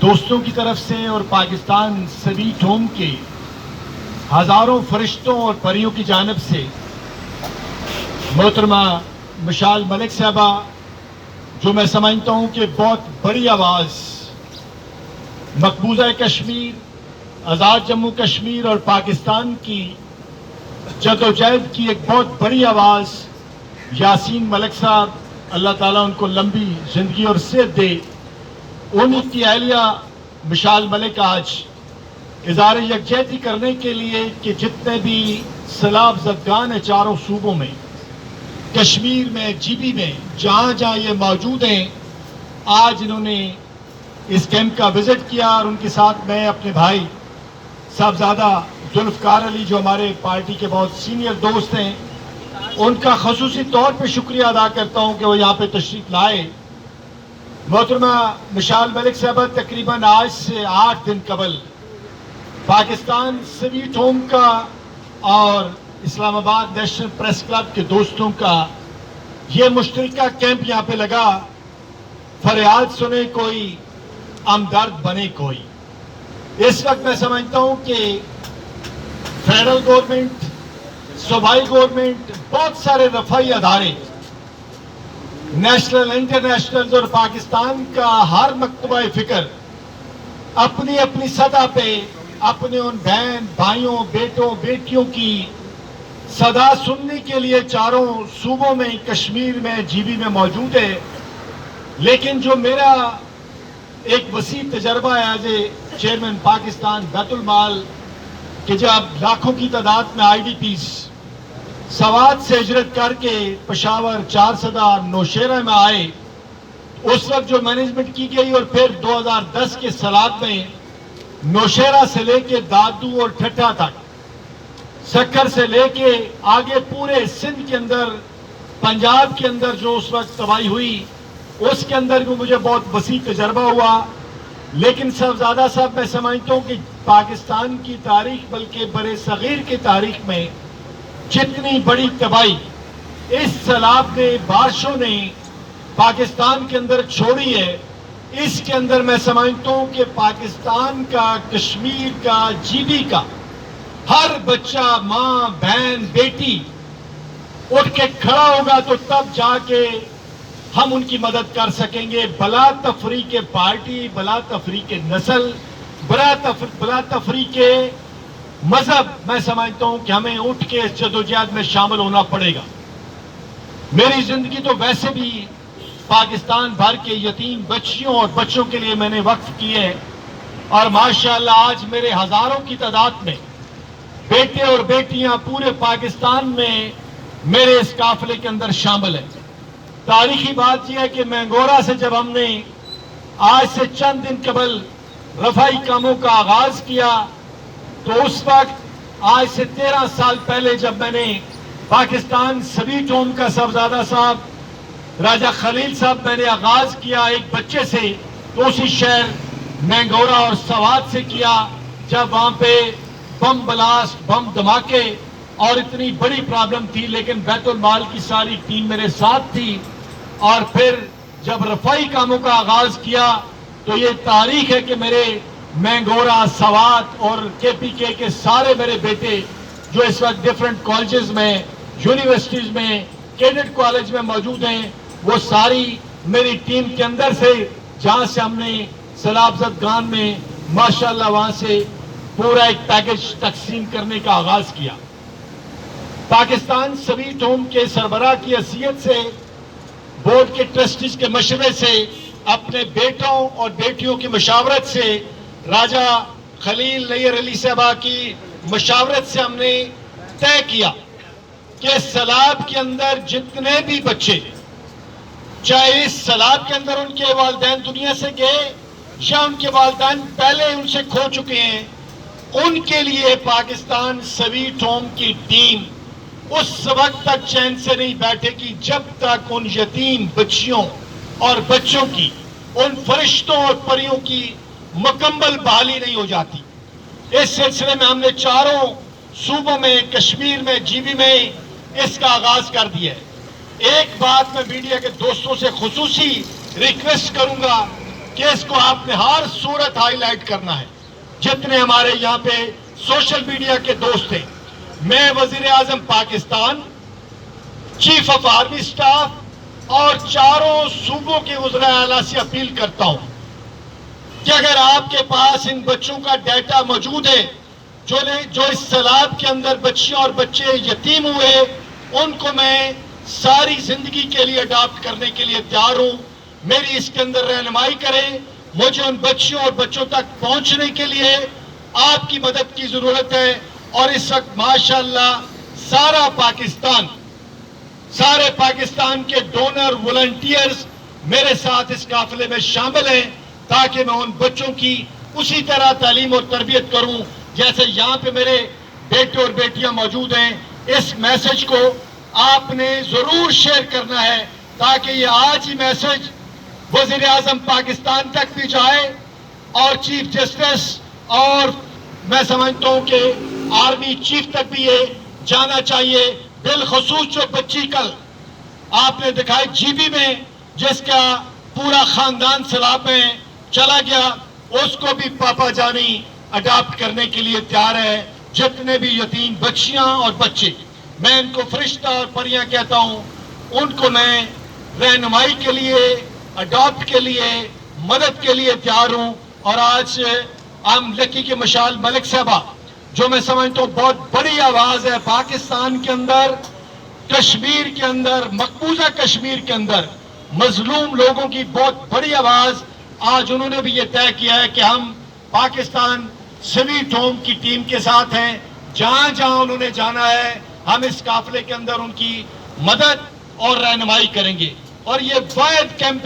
دوستوں کی طرف سے اور پاکستان سویٹ ہوم کے ہزاروں فرشتوں اور پریوں کی جانب سے محترمہ مشال ملک صاحبہ، جو میں سمجھتا ہوں کہ بہت بڑی آواز مقبوضہ کشمیر، آزاد جموں کشمیر اور پاکستان کی جدوجہد کی ایک بہت بڑی آواز یاسین ملک صاحب، اللہ تعالیٰ ان کو لمبی زندگی اور صحت دے، ان کی اہلیہ مشال ملک آج اظہار یکجہتی کرنے کے لیے کہ جتنے بھی سیلاب زدگان ہیں چاروں صوبوں میں، کشمیر میں، جی بی میں، جہاں جہاں یہ موجود ہیں، آج انہوں نے اس کیمپ کا وزٹ کیا اور ان کے ساتھ میں اپنے بھائی صاحبزادہ ذوالفقار علی، جو ہمارے پارٹی کے بہت سینئر دوست ہیں، ان کا خصوصی طور پہ شکریہ ادا کرتا ہوں کہ وہ یہاں پہ تشریف لائے۔ محترمہ مشال ملک صاحبہ تقریباً آج سے 8 دن قبل پاکستان سویٹ ہوم کا اور اسلام آباد نیشنل پریس کلب کے دوستوں کا یہ مشترکہ کیمپ یہاں پہ لگا۔ فریاد سنے کوئی، ہمدرد بنے کوئی۔ اس وقت میں سمجھتا ہوں کہ فیڈرل گورنمنٹ، صوبائی گورنمنٹ، بہت سارے رفائی ادارے، نیشنل انٹرنیشنل اور پاکستان کا ہر مکتبہ فکر اپنی اپنی سطح پہ اپنے ان بہن بھائیوں، بیٹوں، بیٹیوں کی صدا سننے کے لیے چاروں صوبوں میں، کشمیر میں، جی بی میں موجود ہے۔ لیکن جو میرا ایک وسیع تجربہ ہے ایز اے چیئرمین پاکستان بیت المال، کہ جب لاکھوں کی تعداد میں آئی ڈی پیز سوات سے ہجرت کر کے پشاور، چارسدہ، نوشہرہ میں آئے، اس وقت جو مینجمنٹ کی گئی اور پھر 2010 کے سیلاب میں نوشہرہ سے لے کے دادو اور ٹھٹھا تک، سکھر سے لے کے آگے پورے سندھ کے اندر، پنجاب کے اندر جو اس وقت تباہی ہوئی، اس کے اندر بھی مجھے بہت وسیع تجربہ ہوا۔ لیکن صاحبزادہ صاحب، میں سمجھتا ہوں کہ پاکستان کی تاریخ بلکہ برِ صغیر کی تاریخ میں جتنی بڑی تباہی اس سیلاب نے، بارشوں نے پاکستان کے اندر چھوڑی ہے، اس کے اندر میں سمجھتا ہوں کہ پاکستان کا، کشمیر کا، جی بی کا ہر بچہ، ماں، بہن، بیٹی اٹھ کے کھڑا ہوگا تو تب جا کے ہم ان کی مدد کر سکیں گے۔ بلا تفریق پارٹی، بلا تفریق نسل، بلا تفریق مذہب، میں سمجھتا ہوں کہ ہمیں اٹھ کے اس جدوجہد میں شامل ہونا پڑے گا۔ میری زندگی تو ویسے بھی پاکستان بھر کے یتیم بچیوں اور بچوں کے لیے میں نے وقف کی ہے، اور ماشاءاللہ آج میرے ہزاروں کی تعداد میں بیٹے اور بیٹیاں پورے پاکستان میں میرے اس قافلے کے اندر شامل ہیں۔ تاریخی بات یہ ہے کہ مینگورہ سے جب ہم نے آج سے چند دن قبل رفائی کاموں کا آغاز کیا، تو اس وقت آج سے 13 سال پہلے جب میں نے پاکستان سویٹ ہوم کا صاحبزادہ صاحب راجہ خلیل صاحب میں نے آغاز کیا ایک بچے سے، تو اسی شہر مینگورہ اور سوات سے کیا، جب وہاں پہ بم بلاسٹ، بم دھماکے اور اتنی بڑی پرابلم تھی، لیکن بیت المال کی ساری ٹیم میرے ساتھ تھی۔ اور پھر جب رفائی کاموں کا آغاز کیا تو یہ تاریخ ہے کہ میرے مینگورہ، سوات اور کے پی کے سارے میرے بیٹے جو اس وقت ڈیفرنٹ کالجز میں، یونیورسٹیز میں، کیڈٹ کالج میں موجود ہیں، وہ ساری میری ٹیم کے اندر سے، جہاں سے ہم نے سیلاب زدگان میں ماشاءاللہ وہاں سے پورا ایک پیکج تقسیم کرنے کا آغاز کیا۔ پاکستان سویٹ ہوم کے سربراہ کی حیثیت سے، بورڈ کے ٹرسٹیز کے مشورے سے، اپنے بیٹوں اور بیٹیوں کی مشاورت سے، راجہ خلیل نیر علی صاحبہ کی مشاورت سے ہم نے طے کیا کہ سیلاب کے اندر جتنے بھی بچے، چاہے اس سیلاب کے اندر ان کے والدین دنیا سے گئے یا ان کے والدین پہلے ان سے کھو چکے ہیں، ان کے لیے پاکستان سویٹ ہوم کی ٹیم اس وقت تک چین سے نہیں بیٹھے گی جب تک ان یتیم بچیوں اور بچوں کی، ان فرشتوں اور پریوں کی مکمل بحالی نہیں ہو جاتی۔ اس سلسلے میں ہم نے چاروں صوبوں میں، کشمیر میں، جی بی میں اس کا آغاز کر دیا ہے۔ ایک بات میں میڈیا کے دوستوں سے خصوصی ریکویسٹ کروں گا کہ اس کو آپ نے ہر صورت ہائی لائٹ کرنا ہے. جتنے ہمارے یہاں پہ سوشل میڈیا کے دوست ہیں، میں وزیر اعظم Pakistan, chief of army staff اور چاروں صوبوں کے وزراء اعلیٰ سے اپیل کرتا ہوں کہ اگر آپ کے پاس ان بچوں کا ڈیٹا موجود ہے جو اس سیلاب کے اندر بچیاں اور بچے یتیم ہوئے، ان کو میں ساری زندگی کے لیے اڈاپٹ کرنے کے لیے تیار ہوں. میری اس کے اندر رہنمائی کریں. مجھے ان بچیوں اور بچوں تک پہنچنے کے لیے آپ کی مدد کی ضرورت ہے. اور اس وقت ماشاءاللہ سارے پاکستان کے ڈونر والنٹیئرز میرے ساتھ اس قافلے میں شامل ہیں تاکہ میں ان بچوں کی اسی طرح تعلیم اور تربیت کروں جیسے یہاں پہ میرے بیٹے اور بیٹیاں موجود ہیں. اس میسج کو آپ نے ضرور شیئر کرنا ہے تاکہ یہ آج ہی میسج وزیر اعظم پاکستان تک بھی جائے اور چیف جسٹس اور میں سمجھتا ہوں کہ آرمی چیف تک بھی یہ جانا چاہیے. بالخصوص جو بچی کل آپ نے دکھائی جی بی میں جس کا پورا خاندان سیلاب میں چلا گیا، اس کو بھی پاپا جانی اڈاپٹ کرنے کے لیے تیار ہے. جتنے بھی یتیم بچیاں اور بچے، میں ان کو فرشتہ اور پریاں کہتا ہوں، ان کو میں رہنمائی کے لیے، اڈاپٹ کے لیے، مدد کے لیے تیار ہوں. اور آج ہم لکی کے مشال ملک صاحبہ جو میں سمجھتا ہوں بہت بڑی آواز ہے پاکستان کے اندر، کشمیر کے اندر، مقبوضہ کشمیر کے اندر مظلوم لوگوں کی بہت بڑی آواز. آج انہوں نے بھی یہ طے کیا ہے کہ ہم پاکستان سویٹ ہوم کی ٹیم کے ساتھ ہیں. جہاں جہاں انہوں نے جانا ہے ہم اس قافلے کے اندر ان کی مدد اور رہنمائی کریں گے. اور یہ واحد کیمپ